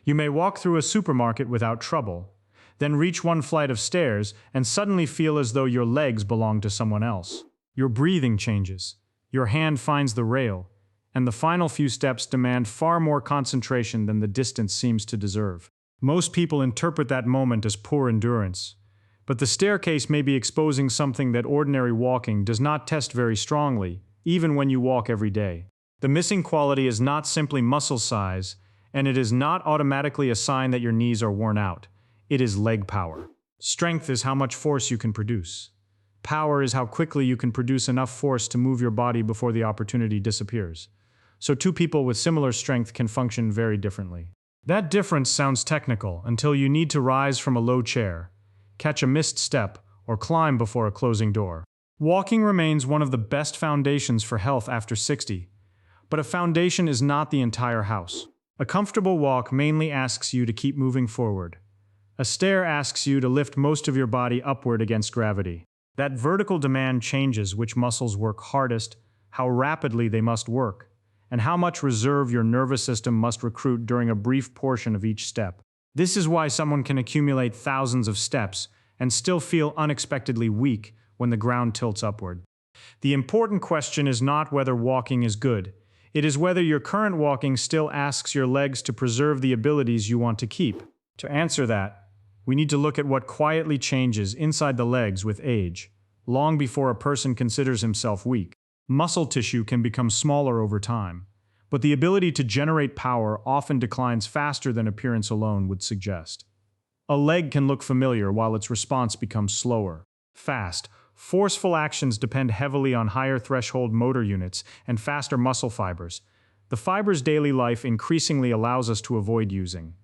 You may walk through a supermarket without trouble, then reach one flight of stairs and suddenly feel as though your legs belong to someone else. Your breathing changes, your hand finds the rail, and the final few steps demand far more concentration than the distance seems to deserve. Most people interpret that moment as poor endurance, but the staircase may be exposing something that ordinary walking does not test very strongly, even when you walk every day. The missing quality is not simply muscle size, and it is not automatically a sign that your knees are worn out. It is leg power. Strength is how much force you can produce. Power is how quickly you can produce enough force to move your body before the opportunity disappears. So two people with similar strength can function very differently. That difference sounds technical until you need to rise from a low chair, catch a missed step, or climb before a closing door. Walking remains one of the best foundations for health after 60, but a foundation is not the entire house. A comfortable walk mainly asks you to keep moving forward. A stair asks you to lift most of your body upward against gravity. That vertical demand changes which muscles work hardest, how rapidly they must work, and how much reserve your nervous system must recruit during a brief portion of each step. This is why someone can accumulate thousands of steps and still feel unexpectedly weak when the ground tilts upward. The important question is not whether walking is good. It is whether your current walking still asks your legs to preserve the abilities you want to keep. To answer that, we need to look at what quietly changes inside the legs with age, long before a person considers himself weak. Muscle tissue can become smaller over time, but the ability to generate power often declines faster than appearance alone would suggest. A leg can look familiar while its response becomes slower. Fast, forceful actions depend heavily on higher threshold motor units and faster muscle fibers. The fibers daily life increasingly allows us to avoid using.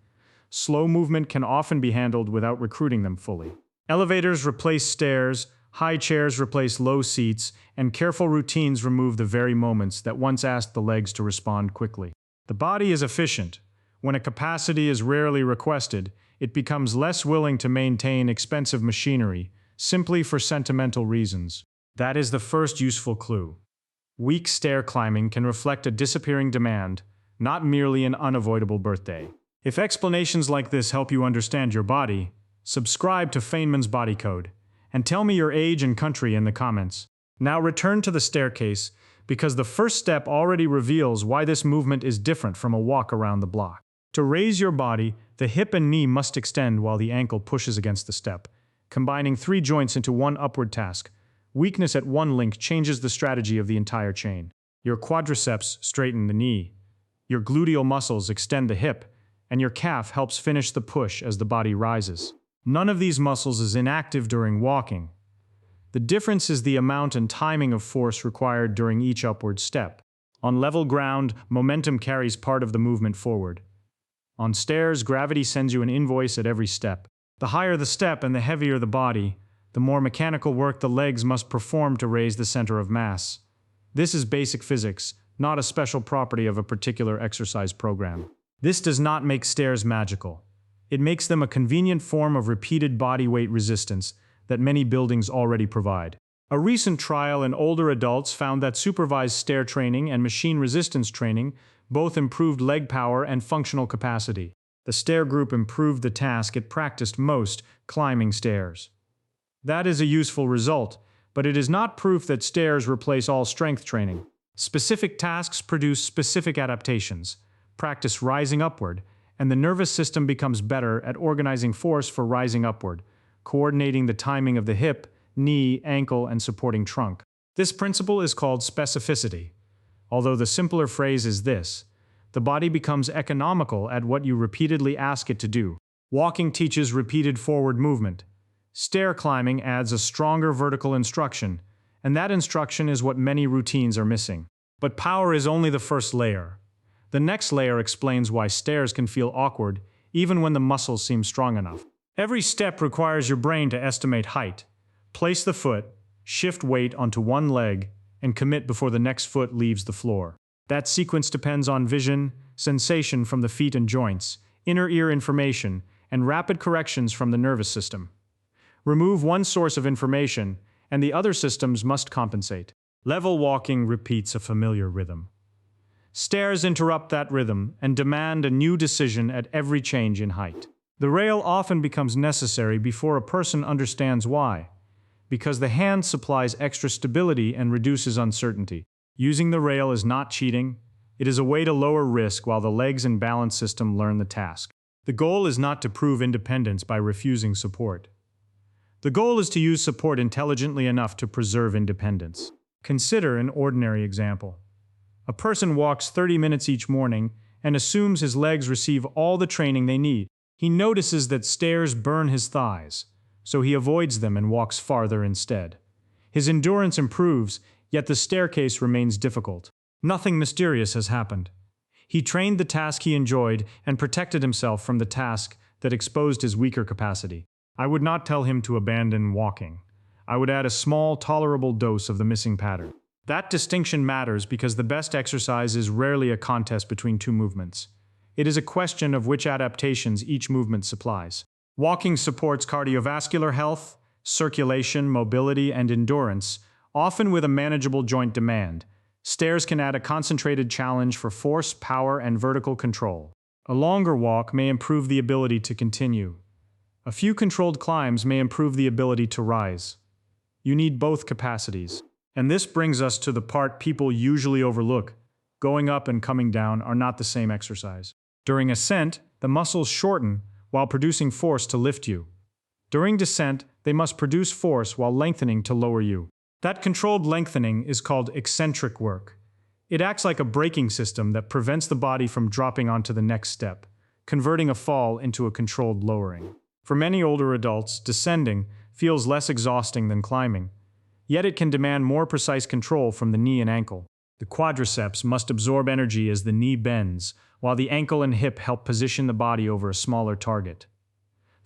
Slow movement can often be handled without recruiting them fully. Elevators replace stairs, high chairs replace low seats, and careful routines remove the very moments that once asked the legs to respond quickly. The body is efficient. When a capacity is rarely requested, it becomes less willing to maintain expensive machinery, simply for sentimental reasons. That is the first useful clue. Weak stair climbing can reflect a disappearing demand, not merely an unavoidable birthday. If explanations like this help you understand your body, subscribe to Feynman's Body Code, and tell me your age and country in the comments. Now return to the staircase, because the first step already reveals why this movement is different from a walk around the block. To raise your body, the hip and knee must extend while the ankle pushes against the step, combining three joints into one upward task. Weakness at one link changes the strategy of the entire chain. Your quadriceps straighten the knee, your gluteal muscles extend the hip, and your calf helps finish the push as the body rises. None of these muscles is inactive during walking. The difference is the amount and timing of force required during each upward step. On level ground, momentum carries part of the movement forward. On stairs, gravity sends you an invoice at every step. The higher the step and the heavier the body, the more mechanical work the legs must perform to raise the center of mass. This is basic physics, not a special property of a particular exercise program. This does not make stairs magical. It makes them a convenient form of repeated body weight resistance that many buildings already provide. A recent trial in older adults found that supervised stair training and machine resistance training both improved leg power and functional capacity. The stair group improved the task it practiced most, climbing stairs. That is a useful result, but it is not proof that stairs replace all strength training. Specific tasks produce specific adaptations. Practice rising upward, and the nervous system becomes better at organizing force for rising upward, coordinating the timing of the hip, knee, ankle, and supporting trunk. This principle is called specificity. Although the simpler phrase is this: the body becomes economical at what you repeatedly ask it to do. Walking teaches repeated forward movement. Stair climbing adds a stronger vertical instruction, and that instruction is what many routines are missing. But power is only the first layer. The next layer explains why stairs can feel awkward, even when the muscles seem strong enough. Every step requires your brain to estimate height, place the foot, shift weight onto one leg, and commit before the next foot leaves the floor. That sequence depends on vision, sensation from the feet and joints, inner ear information, and rapid corrections from the nervous system. Remove one source of information, and the other systems must compensate. Level walking repeats a familiar rhythm. Stairs interrupt that rhythm and demand a new decision at every change in height. The rail often becomes necessary before a person understands why, because the hand supplies extra stability and reduces uncertainty. Using the rail is not cheating. It is a way to lower risk while the legs and balance system learn the task. The goal is not to prove independence by refusing support. The goal is to use support intelligently enough to preserve independence. Consider an ordinary example. A person walks 30 minutes each morning and assumes his legs receive all the training they need. He notices that stairs burn his thighs, so he avoids them and walks farther instead. His endurance improves, yet the staircase remains difficult. Nothing mysterious has happened. He trained the task he enjoyed and protected himself from the task that exposed his weaker capacity. I would not tell him to abandon walking. I would add a small, tolerable dose of the missing pattern. That distinction matters because the best exercise is rarely a contest between two movements. It is a question of which adaptations each movement supplies. Walking supports cardiovascular health, circulation, mobility, and endurance, often with a manageable joint demand. Stairs can add a concentrated challenge for force, power, and vertical control. A longer walk may improve the ability to continue. A few controlled climbs may improve the ability to rise. You need both capacities. And this brings us to the part people usually overlook. Going up and coming down are not the same exercise. During ascent, the muscles shorten while producing force to lift you. During descent, they must produce force while lengthening to lower you. That controlled lengthening is called eccentric work. It acts like a braking system that prevents the body from dropping onto the next step, converting a fall into a controlled lowering. For many older adults, descending feels less exhausting than climbing, yet it can demand more precise control from the knee and ankle. The quadriceps must absorb energy as the knee bends, while the ankle and hip help position the body over a smaller target.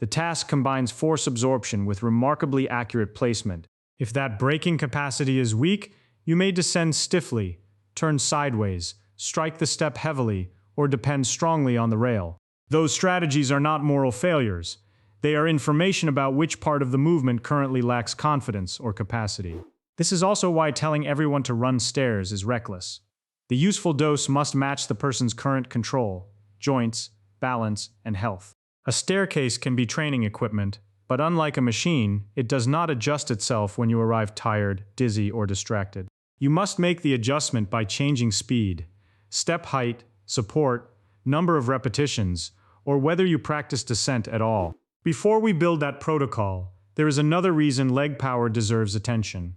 The task combines force absorption with remarkably accurate placement. If that braking capacity is weak, you may descend stiffly, turn sideways, strike the step heavily, or depend strongly on the rail. Those strategies are not moral failures. They are information about which part of the movement currently lacks confidence or capacity. This is also why telling everyone to run stairs is reckless. The useful dose must match the person's current control, joints, balance, and health. A staircase can be training equipment, but unlike a machine, it does not adjust itself when you arrive tired, dizzy, or distracted. You must make the adjustment by changing speed, step height, support, number of repetitions, or whether you practice descent at all. Before we build that protocol, there is another reason leg power deserves attention.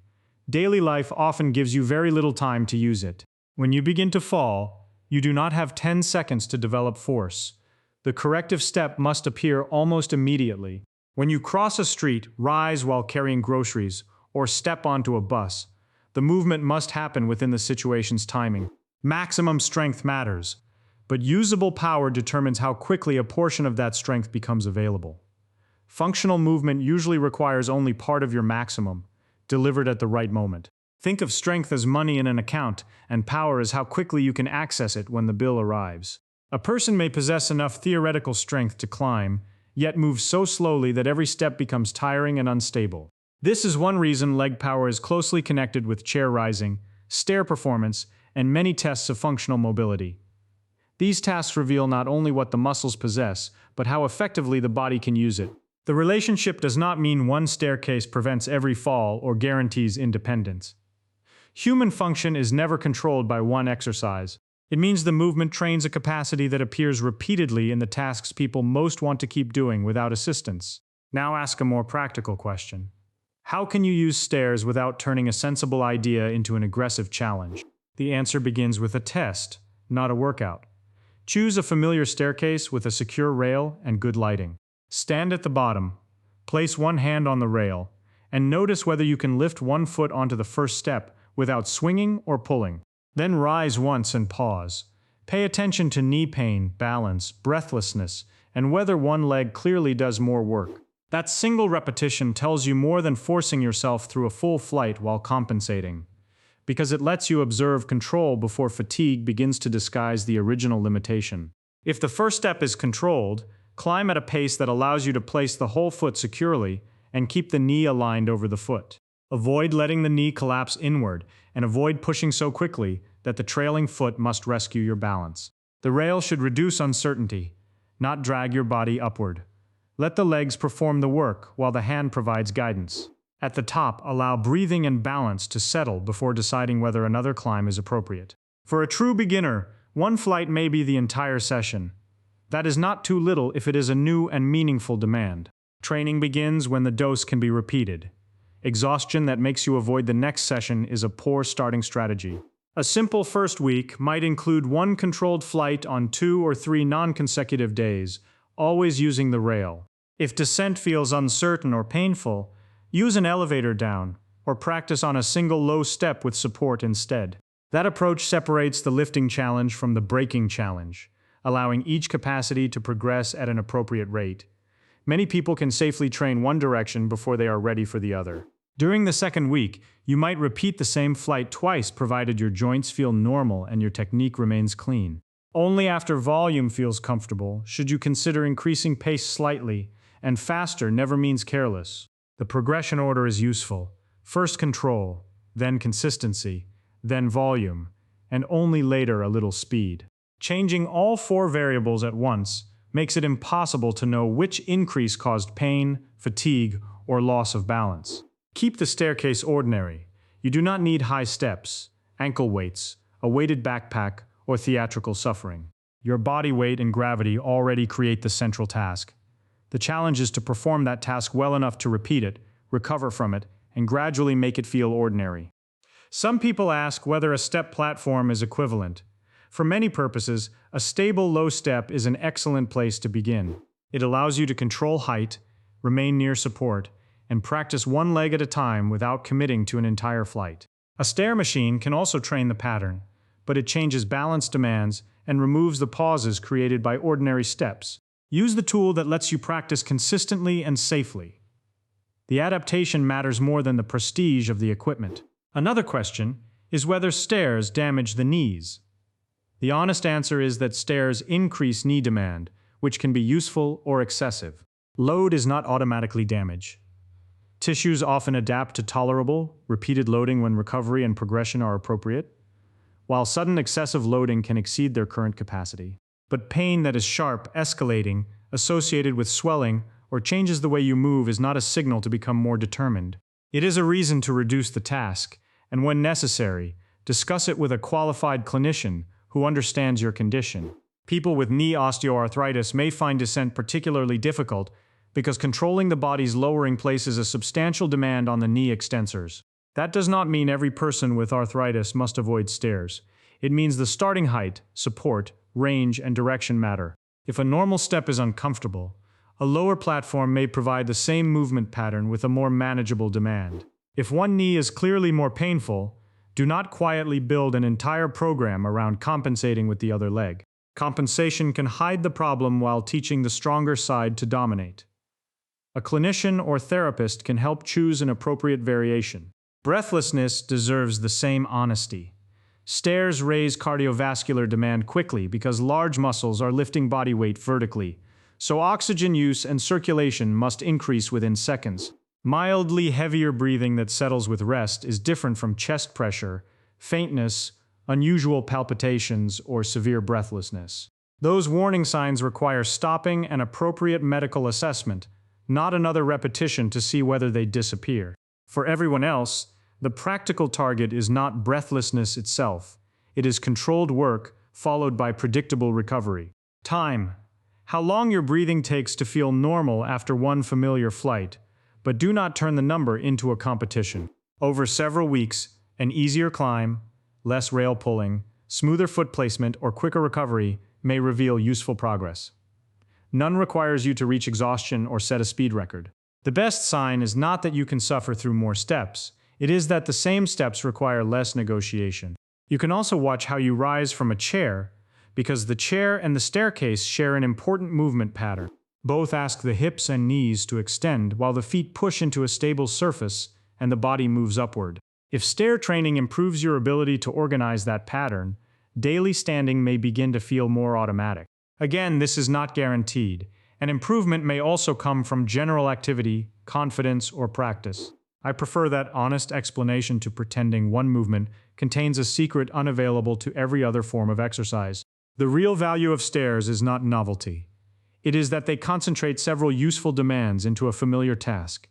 Daily life often gives you very little time to use it. When you begin to fall, you do not have 10 seconds to develop force. The corrective step must appear almost immediately. When you cross a street, rise while carrying groceries, or step onto a bus, the movement must happen within the situation's timing. Maximum strength matters, but usable power determines how quickly a portion of that strength becomes available. Functional movement usually requires only part of your maximum, delivered at the right moment. Think of strength as money in an account, and power as how quickly you can access it when the bill arrives. A person may possess enough theoretical strength to climb, yet move so slowly that every step becomes tiring and unstable. This is one reason leg power is closely connected with chair rising, stair performance, and many tests of functional mobility. These tasks reveal not only what the muscles possess, but how effectively the body can use it. The relationship does not mean one staircase prevents every fall or guarantees independence. Human function is never controlled by one exercise. It means the movement trains a capacity that appears repeatedly in the tasks people most want to keep doing without assistance. Now ask a more practical question. How can you use stairs without turning a sensible idea into an aggressive challenge? The answer begins with a test, not a workout. Choose a familiar staircase with a secure rail and good lighting. Stand at the bottom, place one hand on the rail, and notice whether you can lift one foot onto the first step without swinging or pulling. Then rise once and pause. Pay attention to knee pain, balance, breathlessness, and whether one leg clearly does more work. That single repetition tells you more than forcing yourself through a full flight while compensating, because it lets you observe control before fatigue begins to disguise the original limitation. If the first step is controlled, climb at a pace that allows you to place the whole foot securely and keep the knee aligned over the foot. Avoid letting the knee collapse inward, and avoid pushing so quickly that the trailing foot must rescue your balance. The rail should reduce uncertainty, not drag your body upward. Let the legs perform the work while the hand provides guidance. At the top, allow breathing and balance to settle before deciding whether another climb is appropriate. For a true beginner, one flight may be the entire session. That is not too little if it is a new and meaningful demand. Training begins when the dose can be repeated. Exhaustion that makes you avoid the next session is a poor starting strategy. A simple first week might include one controlled flight on 2 or 3 non-consecutive days, always using the rail. If descent feels uncertain or painful, use an elevator down, or practice on a single low step with support instead. That approach separates the lifting challenge from the braking challenge, allowing each capacity to progress at an appropriate rate. Many people can safely train one direction before they are ready for the other. During the second week, you might repeat the same flight twice provided your joints feel normal and your technique remains clean. Only after volume feels comfortable should you consider increasing pace slightly, and faster never means careless. The progression order is useful. First control, then consistency, then volume, and only later a little speed. Changing all 4 variables at once makes it impossible to know which increase caused pain, fatigue, or loss of balance. Keep the staircase ordinary. You do not need high steps, ankle weights, a weighted backpack, or theatrical suffering. Your body weight and gravity already create the central task. The challenge is to perform that task well enough to repeat it, recover from it, and gradually make it feel ordinary. Some people ask whether a step platform is equivalent. For many purposes, a stable low step is an excellent place to begin. It allows you to control height, remain near support, and practice one leg at a time without committing to an entire flight. A stair machine can also train the pattern, but it changes balance demands and removes the pauses created by ordinary steps. Use the tool that lets you practice consistently and safely. The adaptation matters more than the prestige of the equipment. Another question is whether stairs damage the knees. The honest answer is that stairs increase knee demand, which can be useful or excessive. Load is not automatically damage. Tissues often adapt to tolerable, repeated loading when recovery and progression are appropriate, while sudden excessive loading can exceed their current capacity. But pain that is sharp, escalating, associated with swelling, or changes the way you move is not a signal to become more determined. It is a reason to reduce the task, and when necessary, discuss it with a qualified clinician who understands your condition. People with knee osteoarthritis may find descent particularly difficult because controlling the body's lowering places a substantial demand on the knee extensors. That does not mean every person with arthritis must avoid stairs. It means the starting height, support, range, and direction matter. If a normal step is uncomfortable, a lower platform may provide the same movement pattern with a more manageable demand. If one knee is clearly more painful, do not quietly build an entire program around compensating with the other leg. Compensation can hide the problem while teaching the stronger side to dominate. A clinician or therapist can help choose an appropriate variation. Breathlessness deserves the same honesty. Stairs raise cardiovascular demand quickly because large muscles are lifting body weight vertically, so oxygen use and circulation must increase within seconds. Mildly heavier breathing that settles with rest is different from chest pressure, faintness, unusual palpitations, or severe breathlessness. Those warning signs require stopping and appropriate medical assessment, not another repetition to see whether they disappear. For everyone else, the practical target is not breathlessness itself. It is controlled work followed by predictable recovery. Time. How long your breathing takes to feel normal after one familiar flight, but do not turn the number into a competition. Over several weeks, an easier climb, less rail pulling, smoother foot placement, or quicker recovery may reveal useful progress. None requires you to reach exhaustion or set a speed record. The best sign is not that you can suffer through more steps. It is that the same steps require less negotiation. You can also watch how you rise from a chair, because the chair and the staircase share an important movement pattern. Both ask the hips and knees to extend while the feet push into a stable surface and the body moves upward. If stair training improves your ability to organize that pattern, daily standing may begin to feel more automatic. Again, this is not guaranteed. An improvement may also come from general activity, confidence, or practice. I prefer that honest explanation to pretending one movement contains a secret unavailable to every other form of exercise. The real value of stairs is not novelty. It is that they concentrate several useful demands into a familiar task,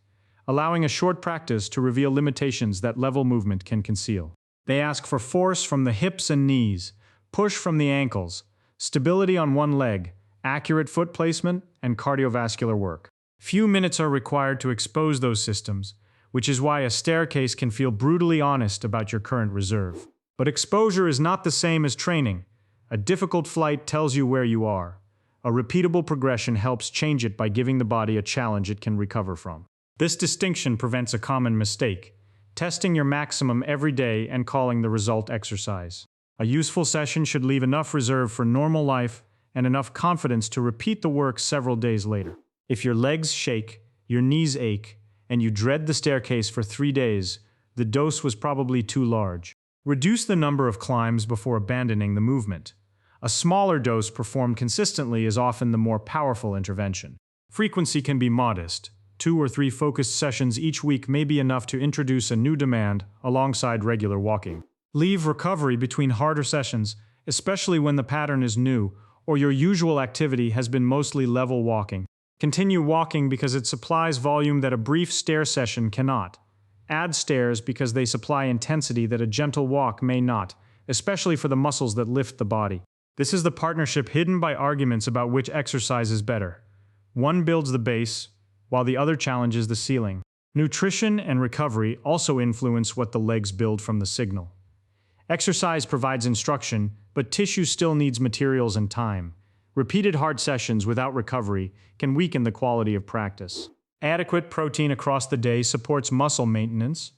allowing a short practice to reveal limitations that level movement can conceal. They ask for force from the hips and knees, push from the ankles, stability on one leg, accurate foot placement, and cardiovascular work. Few minutes are required to expose those systems, which is why a staircase can feel brutally honest about your current reserve. But exposure is not the same as training. A difficult flight tells you where you are. A repeatable progression helps change it by giving the body a challenge it can recover from. This distinction prevents a common mistake: testing your maximum every day and calling the result exercise. A useful session should leave enough reserve for normal life and enough confidence to repeat the work several days later. If your legs shake, your knees ache, and you dread the staircase for 3 days, the dose was probably too large. Reduce the number of climbs before abandoning the movement. A smaller dose performed consistently is often the more powerful intervention. Frequency can be modest. 2 or 3 focused sessions each week may be enough to introduce a new demand alongside regular walking. Leave recovery between harder sessions, especially when the pattern is new or your usual activity has been mostly level walking. Continue walking because it supplies volume that a brief stair session cannot. Add stairs because they supply intensity that a gentle walk may not, especially for the muscles that lift the body. This is the partnership hidden by arguments about which exercise is better. One builds the base, while the other challenges the ceiling. Nutrition and recovery also influence what the legs build from the signal. Exercise provides instruction, but tissue still needs materials and time. Repeated hard sessions without recovery can weaken the quality of practice. Adequate protein across the day supports muscle maintenance,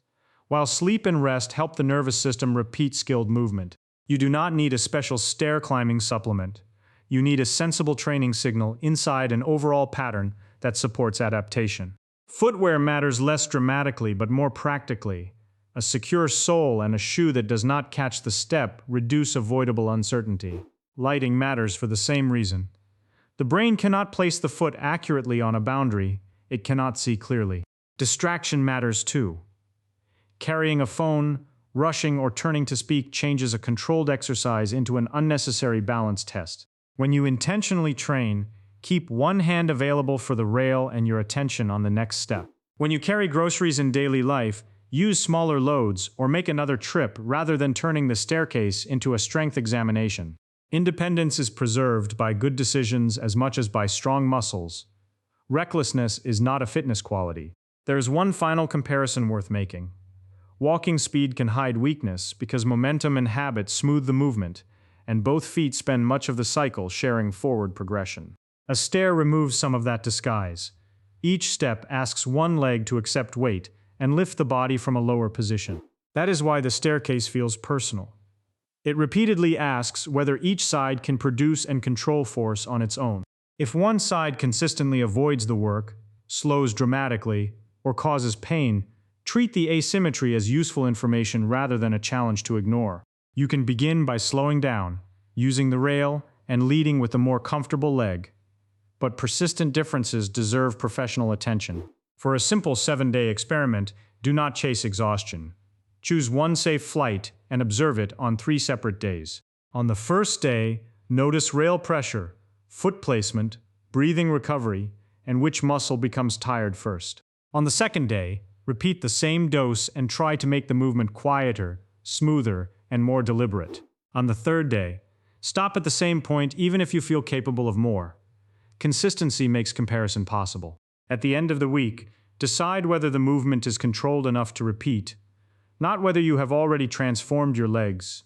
while sleep and rest help the nervous system repeat skilled movement. You do not need a special stair-climbing supplement. You need a sensible training signal inside an overall pattern that supports adaptation. Footwear matters less dramatically but more practically. A secure sole and a shoe that does not catch the step reduce avoidable uncertainty. Lighting matters for the same reason. The brain cannot place the foot accurately on a boundary. It cannot see clearly. Distraction matters too. Carrying a phone, rushing, or turning to speak changes a controlled exercise into an unnecessary balance test. When you intentionally train, keep one hand available for the rail and your attention on the next step. When you carry groceries in daily life, use smaller loads or make another trip rather than turning the staircase into a strength examination. Independence is preserved by good decisions as much as by strong muscles. Recklessness is not a fitness quality. There is one final comparison worth making. Walking speed can hide weakness because momentum and habit smooth the movement, and both feet spend much of the cycle sharing forward progression. A stair removes some of that disguise. Each step asks one leg to accept weight and lift the body from a lower position. That is why the staircase feels personal. It repeatedly asks whether each side can produce and control force on its own. If one side consistently avoids the work, slows dramatically, or causes pain, treat the asymmetry as useful information rather than a challenge to ignore. You can begin by slowing down, using the rail, and leading with a more comfortable leg. But persistent differences deserve professional attention. For a simple 7-day experiment, do not chase exhaustion. Choose one safe flight and observe it on 3 separate days. On the first day, notice rail pressure, foot placement, breathing recovery, and which muscle becomes tired first. On the second day, repeat the same dose and try to make the movement quieter, smoother, and more deliberate. On the third day, stop at the same point even if you feel capable of more. Consistency makes comparison possible. At the end of the week, decide whether the movement is controlled enough to repeat, not whether you have already transformed your legs.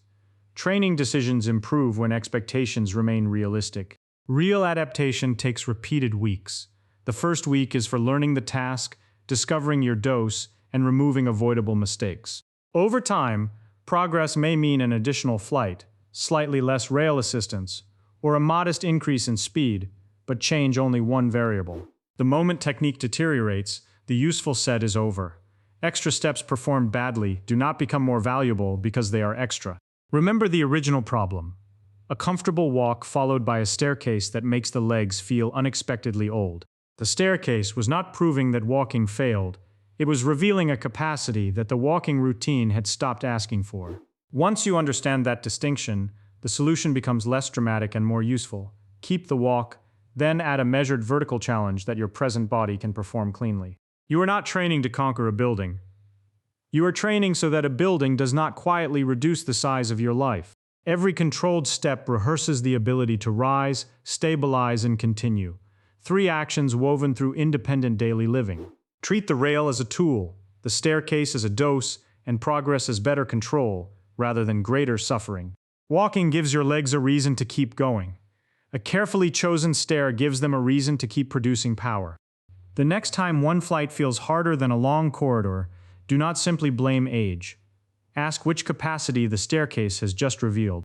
Training decisions improve when expectations remain realistic. Real adaptation takes repeated weeks. The first week is for learning the task, discovering your dose, and removing avoidable mistakes. Over time, progress may mean an additional flight, slightly less rail assistance, or a modest increase in speed, but change only one variable. The moment technique deteriorates, the useful set is over. Extra steps performed badly do not become more valuable because they are extra. Remember the original problem: a comfortable walk followed by a staircase that makes the legs feel unexpectedly old. The staircase was not proving that walking failed, it was revealing a capacity that the walking routine had stopped asking for. Once you understand that distinction, the solution becomes less dramatic and more useful. Keep the walk, then add a measured vertical challenge that your present body can perform cleanly. You are not training to conquer a building. You are training so that a building does not quietly reduce the size of your life. Every controlled step rehearses the ability to rise, stabilize, and continue. 3 actions woven through independent daily living. Treat the rail as a tool, the staircase as a dose, and progress as better control, rather than greater suffering. Walking gives your legs a reason to keep going. A carefully chosen stair gives them a reason to keep producing power. The next time one flight feels harder than a long corridor, do not simply blame age. Ask which capacity the staircase has just revealed.